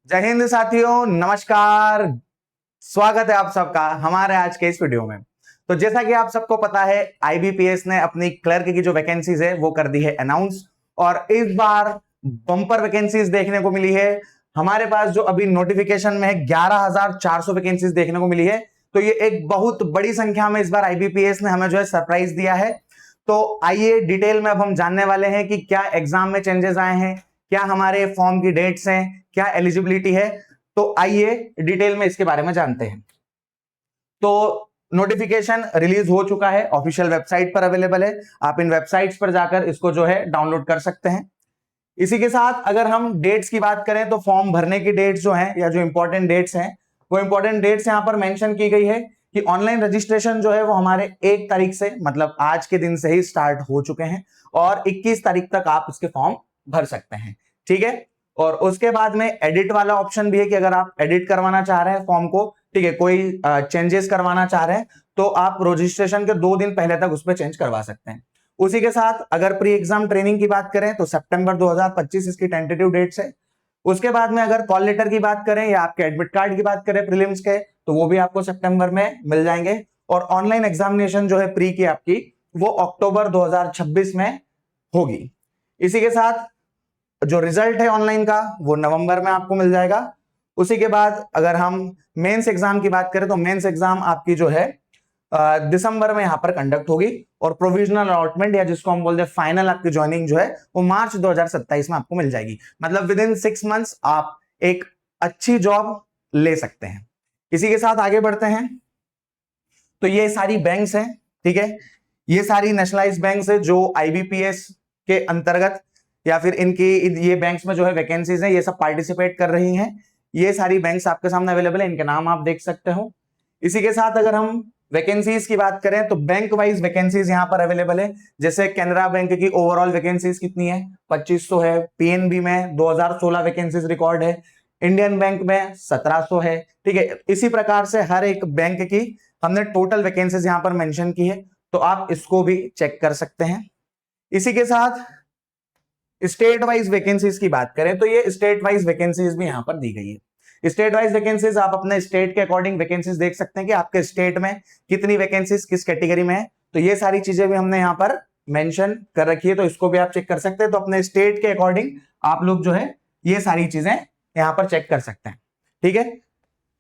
जय हिंद साथियों, नमस्कार। स्वागत है आप सबका हमारे आज के इस वीडियो में। तो जैसा कि आप सबको पता है, आईबीपीएस ने अपनी क्लर्क की जो वैकेंसीज है वो कर दी है अनाउंस, और इस बार बम्पर वैकेंसीज देखने को मिली है। हमारे पास जो अभी नोटिफिकेशन में है 11,400 वैकेंसीज देखने को मिली है। तो ये एक बहुत बड़ी संख्या में इस बार आईबीपीएस ने हमें जो है सरप्राइज दिया है। तो आइए डिटेल में अब हम जानने वाले हैं कि क्या एग्जाम में चेंजेस आए हैं, क्या हमारे फॉर्म की डेट्स हैं, क्या एलिजिबिलिटी है। तो आइए डिटेल में इसके बारे में जानते हैं। तो नोटिफिकेशन रिलीज हो चुका है, ऑफिशियल वेबसाइट पर अवेलेबल है। आप इन वेबसाइट्स पर जाकर इसको जो है डाउनलोड कर सकते हैं। इसी के साथ अगर हम डेट्स की बात करें तो फॉर्म भरने की डेट्स जो हैं या जो इंपॉर्टेंट डेट्स हैं, वो इंपॉर्टेंट डेट्स यहां पर मेंशन की गई है कि ऑनलाइन रजिस्ट्रेशन जो है वो हमारे 1 तारीख से, मतलब आज के दिन से ही स्टार्ट हो चुके हैं, और 21 तारीख तक आप इसके फॉर्म भर सकते हैं। ठीक है। और उसके बाद में एडिट वाला ऑप्शन भी है कि अगर आप एडिट करवाना चाह रहे हैं फॉर्म को, ठीक है, कोई चेंजेस करवाना चाह रहे हैं, तो आप रजिस्ट्रेशन के 2 दिन पहले तक उस पर चेंज करवा सकते हैं। उसी के साथ अगर प्री एग्जाम ट्रेनिंग की बात करें तो सितंबर 2025 इसकी टेंटेटिव डेट्स है। उसके बाद में अगर कॉल लेटर की बात करें या आपके एडमिट कार्ड की बात करें प्रीलिम्स के, तो वो भी आपको सितंबर में मिल जाएंगे। और ऑनलाइन एग्जामिनेशन जो है प्री की आपकी, वो अक्टूबर 2026 में होगी। इसी के साथ जो रिजल्ट है ऑनलाइन का वो नवंबर में आपको मिल जाएगा। उसी के बाद अगर हम मेंस एग्जाम की बात करें तो मेंस एग्जाम आपकी जो है दिसंबर में यहां पर कंडक्ट होगी, और प्रोविजनल अलॉटमेंट या जिसको हम बोलते हैं फाइनल आपकी ज्वाइनिंग जो है वो मार्च 2027 में आपको मिल जाएगी। मतलब विद इन 6 मंथ्स आप एक अच्छी जॉब ले सकते हैं। इसी के साथ आगे बढ़ते हैं। तो ये सारी बैंक्स हैं, ठीक है, ये सारी नेशनलाइज बैंक्स है जो आईबीपीएस के अंतर्गत या फिर इनकी ये बैंक्स में जो है वैकेंसीज हैं, ये सब पार्टिसिपेट कर रही हैं। ये सारी बैंक्स आपके सामने अवेलेबल है, इनके नाम आप देख सकते हो। इसी के साथ अगर हम वैकेंसीज की बात करें तो बैंक वाइज वैकेंसीज यहां पर अवेलेबल है। जैसे कैनरा बैंक की ओवरऑल वैकेंसीज कितनी है, 2500 है। पीएनबी में 2016 वैकेंसीज रिकॉर्ड है। इंडियन बैंक में 1700 है। ठीक है, इसी प्रकार से हर एक बैंक की हमने टोटल वैकेंसीज यहां पर मेंशन की है, तो आप इसको भी चेक कर सकते हैं। इसी के साथ स्टेट वाइज वैकेंसीज की बात करें तो ये स्टेट वाइज वैकेंसीज भी यहां पर दी गई है। स्टेट वाइज वैकेंसीज आप अपने स्टेट के अकॉर्डिंग वैकेंसीज देख सकते हैं कि आपके स्टेट में कितनी वैकेंसीज किस कैटेगरी में है। तो ये सारी चीजें भी हमने यहां पर मेंशन कर रखी है, तो इसको भी आप चेक कर सकते हैं। तो अपने स्टेट के अकॉर्डिंग आप लोग जो है ये सारी चीजें यहां पर चेक कर सकते हैं। ठीक है।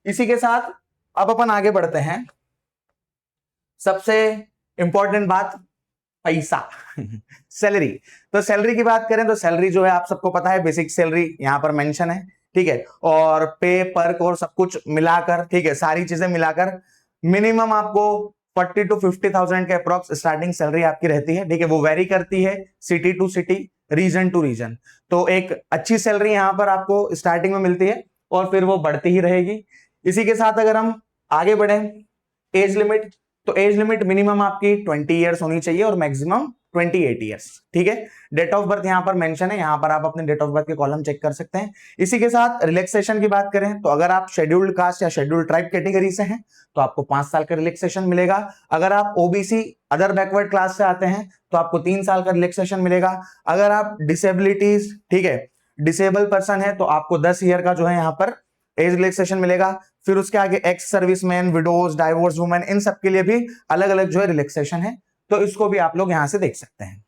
इसी के साथ अब अपन आगे बढ़ते हैं। सबसे इंपॉर्टेंट बात, पैसा सैलरी। तो सैलरी की बात करें तो सैलरी जो है आप सबको पता है, बेसिक सैलरी यहां पर मेंशन है। ठीक है, और पे पर्क और सब कुछ मिलाकर, ठीक है, सारी चीजें मिलाकर मिनिमम आपको 40 to 50,000 के अप्रोक्स स्टार्टिंग सैलरी आपकी रहती है। ठीक है, वो वेरी करती है city to city, region to region. तो एक अच्छी सैलरी यहां पर आपको स्टार्टिंग में मिलती है और फिर वो बढ़ती ही रहेगी। इसी के साथ अगर हम आगे बढ़े, एज लिमिट, तो एज लिमिट मिनिमम आपकी 20 ईयर्स होनी चाहिए और मैक्सिमम 28 ईयर्स। ठीक है। डेट ऑफ बर्थ यहां पर मेंशन है, यहां पर आप अपने डेट ऑफ बर्थ के कॉलम चेक कर सकते हैं। इसी के साथ रिलैक्सेशन की बात करें तो अगर आप शेड्यूल्ड कास्ट या शेड्यूल्ड ट्राइब कैटेगरी से हैं तो आपको 5 साल का रिलैक्सेशन मिलेगा। अगर आप ओबीसी अदर बैकवर्ड क्लास से आते हैं तो आपको 3 साल का रिलैक्सेशन मिलेगा। अगर आप डिसेबिलिटीज, ठीक है, डिसेबल पर्सन है तो आपको 10 ईयर का जो है यहां पर एज रिलैक्सेशन मिलेगा। फिर उसके आगे ex serviceman, widows, divorce women, इन सब के लिए भी अलग अलग जो है रिलैक्सेशन है, तो इसको भी आप लोग यहां से देख सकते हैं।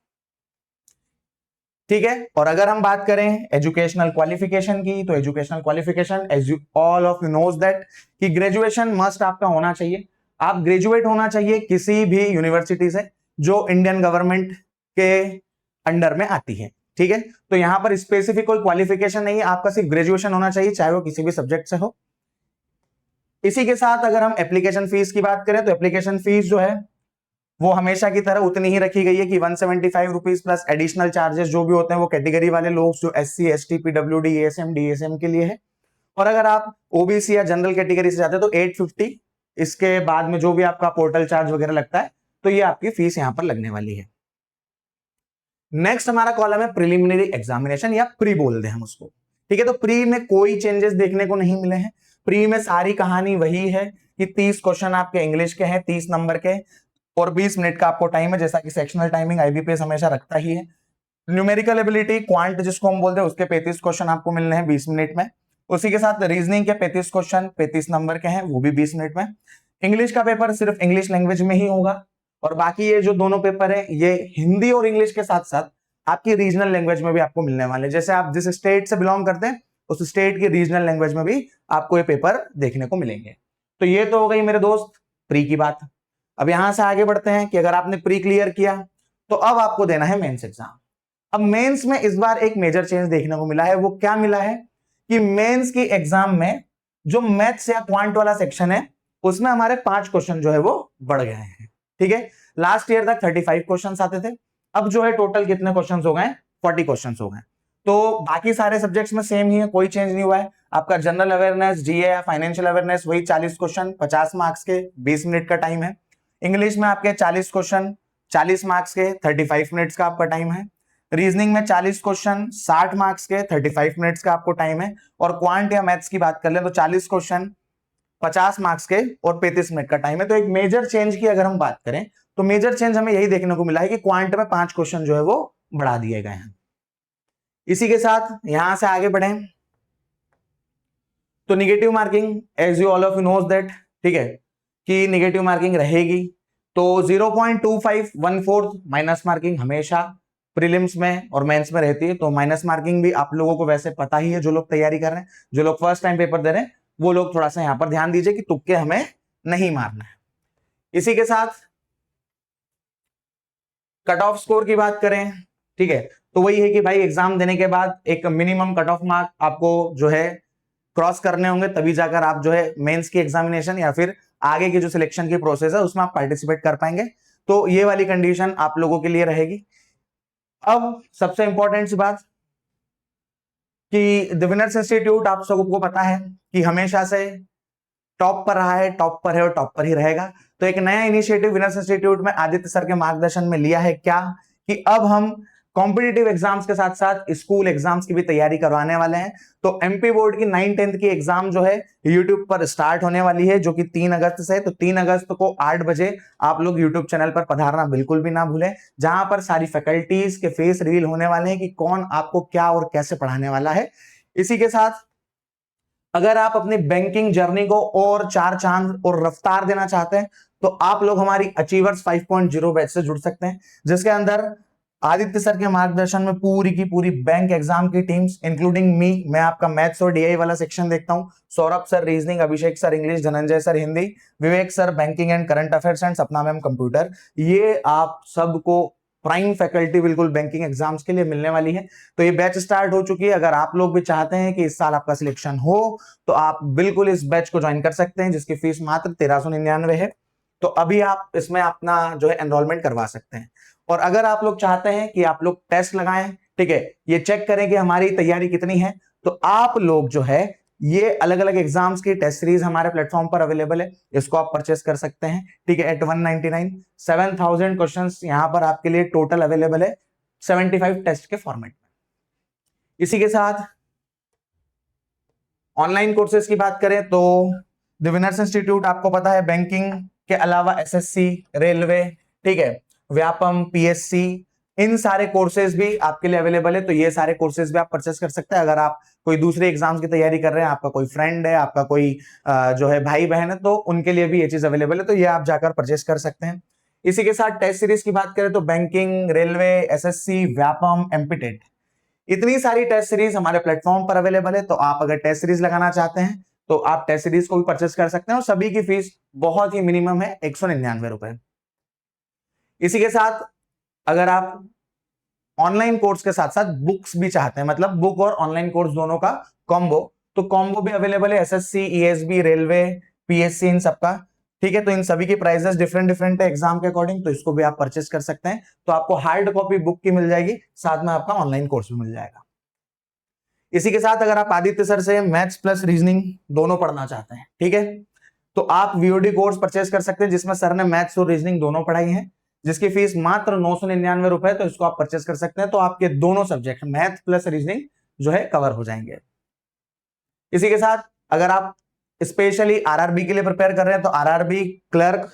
ठीक है। और अगर हम बात करें एजुकेशनल क्वालिफिकेशन की, तो educational qualification as you all of you knows that कि ग्रेजुएशन मस्ट आपका होना चाहिए। आप ग्रेजुएट होना चाहिए किसी भी यूनिवर्सिटी से जो इंडियन गवर्नमेंट के अंडर में आती है। ठीक है, तो यहां पर स्पेसिफिक कोई क्वालिफिकेशन नहीं है, आपका सिर्फ ग्रेजुएशन होना चाहिए, चाहे वो किसी भी सब्जेक्ट से हो। इसी के साथ अगर हम एप्लीकेशन फीस की बात करें तो एप्लीकेशन फीस जो है वो हमेशा की तरह उतनी ही रखी गई है कि 175 रुपीज प्लस एडिशनल चार्जेस जो भी होते हैं वो कैटेगरी वाले लोग, जो SC ST PWD ASM DSM के लिए है। और अगर आप ओबीसी या जनरल कैटेगरी से जाते हैं तो 850, इसके बाद में जो भी आपका पोर्टल चार्ज वगैरह लगता है, तो ये आपकी फीस यहां पर लगने वाली है। नेक्स्ट हमारा कॉलम है प्रिलिमिनरी एग्जामिनेशन, या प्री बोल दे हम उसको। ठीक है, तो प्री में कोई चेंजेस देखने को नहीं मिले हैं। प्री में सारी कहानी वही है कि 30 क्वेश्चन आपके इंग्लिश के हैं, 30 नंबर के, और 20 मिनट का आपको टाइम है, जैसा कि सेक्शनल टाइमिंग आईबीपीएस हमेशा रखता ही है। न्यूमेरिकल एबिलिटी क्वांट जिसको हम बोलते हैं, उसके 35 क्वेश्चन आपको मिलने हैं 20 मिनट में। उसी के साथ रीजनिंग के 35 क्वेश्चन 35 नंबर के हैं, वो भी 20 मिनट में। इंग्लिश का पेपर सिर्फ इंग्लिश लैंग्वेज में ही होगा, और बाकी ये जो दोनों पेपर है ये हिंदी और इंग्लिश के साथ साथ आपकी रीजनल लैंग्वेज में भी आपको मिलने वाले। जैसे आप जिस स्टेट से बिलोंग करते हैं उस स्टेट की रीजनल लैंग्वेज में भी आपको ये पेपर देखने को मिलेंगे। तो ये तो हो गई मेरे दोस्त प्री की बात। अब यहां से आगे बढ़ते हैं कि अगर आपने प्री क्लियर किया तो अब आपको देना है मेंस एग्जाम। अब मेंस में इस बार एक मेजर चेंज देखने को मिला है। वो क्या मिला है कि मेंस की एग्जाम में जो मैथ्स या क्वांट वाला सेक्शन है उसमें हमारे 5 क्वेश्चन जो है वो बढ़ गए हैं। ठीक है, लास्ट ईयर तक 35 क्वेश्चन आते थे, अब जो है टोटल कितने क्वेश्चन हो गए? 40 क्वेश्चन हो गए। तो बाकी सारे सब्जेक्ट्स में सेम ही है, कोई चेंज नहीं हुआ है। आपका जनरल अवेयरनेस, जीए या फाइनेंशियल अवेयरनेस वही 40 क्वेश्चन 50 मार्क्स के, 20 मिनट का टाइम है। इंग्लिश में आपके 40 क्वेश्चन 40 मार्क्स के, 35 मिनट्स का आपका टाइम है। रीजनिंग में 40 क्वेश्चन 60 मार्क्स के, 35 मिनट्स का आपको टाइम है। और क्वांट या मैथ्स की बात कर ले तो 40 क्वेश्चन 50 मार्क्स के और 35 मिनट का टाइम है। तो एक मेजर चेंज की अगर हम बात करें तो मेजर चेंज हमें यही देखने को मिला है कि क्वांट में 5 क्वेश्चन जो है वो बढ़ा दिए गए हैं। इसी के साथ यहां से आगे बढ़े तो negative marking as you all of you knows that, ठीक है, कि निगेटिव मार्किंग रहेगी। तो 0.25 1/4 माइनस मार्किंग हमेशा प्रीलिम्स में और मेंस में रहती है। तो माइनस मार्किंग भी आप लोगों को वैसे पता ही है, जो लोग तैयारी कर रहे हैं, जो लोग फर्स्ट टाइम पेपर दे रहे हैं, वो लोग थोड़ा सा यहां पर ध्यान दीजिए कि तुक्के हमें नहीं मारना है। इसी के साथ कट ऑफ स्कोर की बात करें, ठीक है, तो वही है कि भाई एग्जाम देने के बाद एक मिनिमम कट ऑफ मार्क आपको जो है क्रॉस करने होंगे, तभी जाकर आप जो है मेंस की एग्जामिनेशन या फिर आगे की जो सिलेक्शन की प्रोसेस है उसमें आप पार्टिसिपेट कर पाएंगे। तो ये वाली कंडीशन आप लोगों के लिए रहेगी। अब सबसे इंपॉर्टेंट सी बात कि द विनर्स इंस्टीट्यूट आप सबको पता है कि हमेशा से टॉप पर रहा है, टॉप पर है और टॉप पर ही रहेगा। तो एक नया इनिशिएटिव विनर्स इंस्टीट्यूट में आदित्य सर के मार्गदर्शन में लिया है क्या, कि अब हम कॉम्पिटिटिव एग्जाम्स के साथ साथ स्कूल एग्जाम्स की भी तैयारी करवाने वाले हैं। तो एमपी बोर्ड की 9-10 की एग्जाम जो है यूट्यूब पर स्टार्ट होने वाली है, जो कि 3 अगस्त से। तो 3 अगस्त को 8 बजे आप लोग यूट्यूब चैनल पर पधारना बिल्कुल भी ना भूलें, जहां पर सारी फैकल्टीज के फेस रिवील होने वाले हैं कि कौन आपको क्या और कैसे पढ़ाने वाला है। इसी के साथ अगर आप अपनी बैंकिंग जर्नी को और 4 चांद और रफ्तार देना चाहते हैं तो आप लोग हमारी अचीवर्स 5.0 बैच से जुड़ सकते हैं, जिसके अंदर आदित्य सर के मार्गदर्शन में पूरी की पूरी बैंक एग्जाम की टीम्स इंक्लूडिंग मी, मैं आपका मैथ्स और डीआई वाला सेक्शन देखता हूं, Saurabh sir reasoning, Abhishek sir English, Dhananjay sir Hindi, Vivek sir banking and current affairs and सपना मैम कंप्यूटर, ये आप सबको प्राइम फैकल्टी बिल्कुल बैंकिंग एग्जाम्स के लिए मिलने वाली है। तो ये बैच स्टार्ट हो चुकी है। अगर आप लोग भी चाहते हैं कि इस साल आपका सिलेक्शन हो तो आप बिल्कुल इस बैच को ज्वाइन कर सकते हैं, जिसकी फीस मात्र 1399 है। तो अभी आप इसमें अपना जो है एनरोलमेंट करवा सकते हैं। और अगर आप लोग चाहते हैं कि आप लोग टेस्ट लगाएं, ठीक है, ये चेक करें कि हमारी तैयारी कितनी है, तो आप लोग जो है ये अलग अलग एग्जाम्स की टेस्ट सीरीज हमारे प्लेटफॉर्म पर अवेलेबल है, इसको आप परचेस कर सकते हैं, ठीक है, एट 199। 7000 क्वेश्चंस यहां पर आपके लिए टोटल अवेलेबल है 75 टेस्ट के फॉर्मेट में। इसी के साथ ऑनलाइन कोर्सेज की बात करें तो द विनर्स इंस्टीट्यूट आपको पता है बैंकिंग के अलावा एसएससी, रेलवे, ठीक है, व्यापम, पीएससी, इन सारे कोर्सेज भी आपके लिए अवेलेबल है। तो ये सारे कोर्सेज भी आप परचेस कर सकते हैं। अगर आप कोई दूसरे एग्जाम्स की तैयारी कर रहे हैं, आपका कोई फ्रेंड है, आपका कोई जो है भाई बहन है, तो उनके लिए भी ये चीज अवेलेबल है, तो ये आप जाकर परचेस कर सकते हैं। इसी के साथ टेस्ट सीरीज की बात करें तो banking, railway, SSC, Vyapam, MPTET, इतनी सारी टेस्ट सीरीज हमारे प्लेटफॉर्म पर अवेलेबल है। तो आप अगर टेस्ट सीरीज लगाना चाहते हैं तो आप टेस्ट सीरीज को भी परचेस कर सकते हैं, और सभी की फीस बहुत ही मिनिमम है 199 रुपए। इसी के साथ अगर आप ऑनलाइन कोर्स के साथ साथ बुक्स भी चाहते हैं, मतलब बुक और ऑनलाइन कोर्स दोनों का कॉम्बो, तो कॉम्बो भी अवेलेबल है एसएससी, ईएसबी, रेलवे, पीएससी, इन सबका, ठीक है। तो इन सभी की प्राइसेस डिफरेंट डिफरेंट है एग्जाम के अकॉर्डिंग, तो इसको भी आप परचेस कर सकते हैं। तो आपको हार्ड कॉपी बुक की मिल जाएगी, साथ में आपका ऑनलाइन कोर्स भी मिल जाएगा। इसी के साथ अगर आप आदित्य सर से मैथ्स प्लस रीजनिंग दोनों पढ़ना चाहते हैं, ठीक है, तो आप वीओडी कोर्स परचेस कर सकते हैं, जिसमें सर ने मैथ्स और रीजनिंग दोनों पढ़ाई है, जिसकी फीस मात्र 999 रुपए। तो इसको आप परचेस कर सकते हैं, तो आपके दोनों सब्जेक्ट मैथ प्लस रीजनिंग जो है कवर हो जाएंगे। इसी के साथ अगर आप स्पेशली आरआरबी के लिए प्रिपेयर कर रहे हैं तो आरआरबी क्लर्क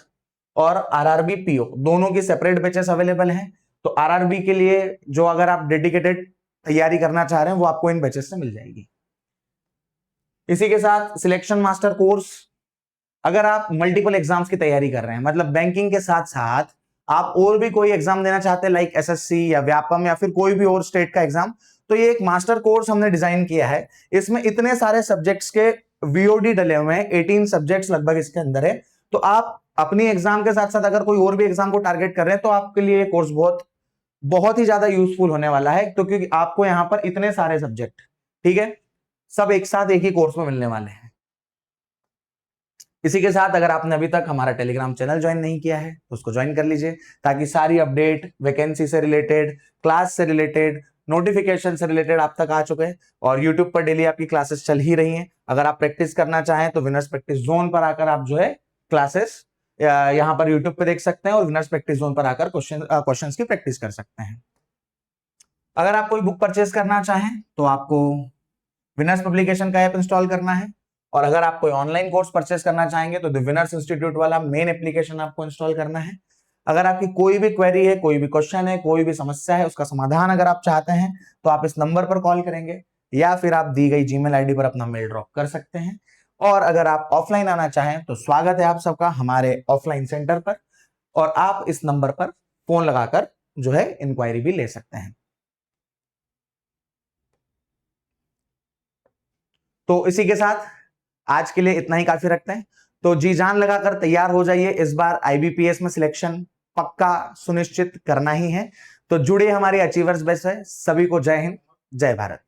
और आरआरबी पीओ दोनों की सेपरेट बैचेस अवेलेबल हैं। तो आरआरबी के लिए जो अगर आप डेडिकेटेड तैयारी करना चाह रहे हैं वो आपको इन बैचेस से मिल जाएगी। इसी के साथ सिलेक्शन मास्टर कोर्स, अगर आप मल्टीपल एग्जाम्स की तैयारी कर रहे हैं, मतलब बैंकिंग के साथ साथ आप और भी कोई एग्जाम देना चाहते हैं लाइक एसएससी या व्यापम या फिर कोई भी और स्टेट का एग्जाम, तो ये एक मास्टर कोर्स हमने डिजाइन किया है। इसमें इतने सारे सब्जेक्ट्स के वीओडी डले हुए हैं, 18 सब्जेक्ट्स लगभग इसके अंदर है। तो आप अपनी एग्जाम के साथ साथ अगर कोई और भी एग्जाम को टारगेट कर रहे हैं तो आपके लिए कोर्स बहुत बहुत ही ज्यादा यूजफुल होने वाला है। तो क्योंकि आपको यहाँ पर इतने सारे सब्जेक्ट, ठीक है, सब एक साथ एक ही कोर्स में मिलने वाले हैं। इसी के साथ अगर आपने अभी तक हमारा टेलीग्राम चैनल ज्वाइन नहीं किया है तो उसको ज्वाइन कर लीजिए, ताकि सारी अपडेट वैकेंसी से रिलेटेड, क्लास से रिलेटेड, नोटिफिकेशन से रिलेटेड आप तक आ चुके हैं। और यूट्यूब पर डेली आपकी क्लासेस चल ही रही हैं। अगर आप प्रैक्टिस करना चाहें तो विनर्स प्रैक्टिस जोन पर आकर आप जो है क्लासेस यहां पर यूट्यूब पे देख सकते हैं और विनर्स प्रैक्टिस जोन पर आकर क्वेश्चंस की प्रैक्टिस कर सकते हैं। अगर आप कोई बुक परचेज करना चाहें तो आपको विनर्स पब्लिकेशन का ऐप इंस्टॉल करना है। और अगर आप कोई ऑनलाइन कोर्स परचेस करना चाहेंगे तो द विनर्स इंस्टीट्यूट वाला मेन एप्लीकेशन आपको इंस्टॉल करना है। अगर आपकी कोई भी क्वेरी है, कोई भी क्वेश्चन है, कोई भी समस्या है, उसका समाधान अगर आप चाहते हैं तो आप इस नंबर पर कॉल करेंगे या फिर आप दी गई जीमेल आईडी पर अपना मेल ड्रॉप कर सकते हैं। और अगर आप ऑफलाइन आना चाहें तो स्वागत है आप सबका हमारे ऑफलाइन सेंटर पर, और आप इस नंबर पर फोन लगाकर जो है इंक्वायरी भी ले सकते हैं। तो इसी के साथ आज के लिए इतना ही काफी रखते हैं। तो जी जान लगाकर तैयार हो जाइए, इस बार आईबीपीएस में सिलेक्शन पक्का सुनिश्चित करना ही है। तो जुड़े हमारे अचीवर्स बैच से। सभी को जय हिंद, जय भारत।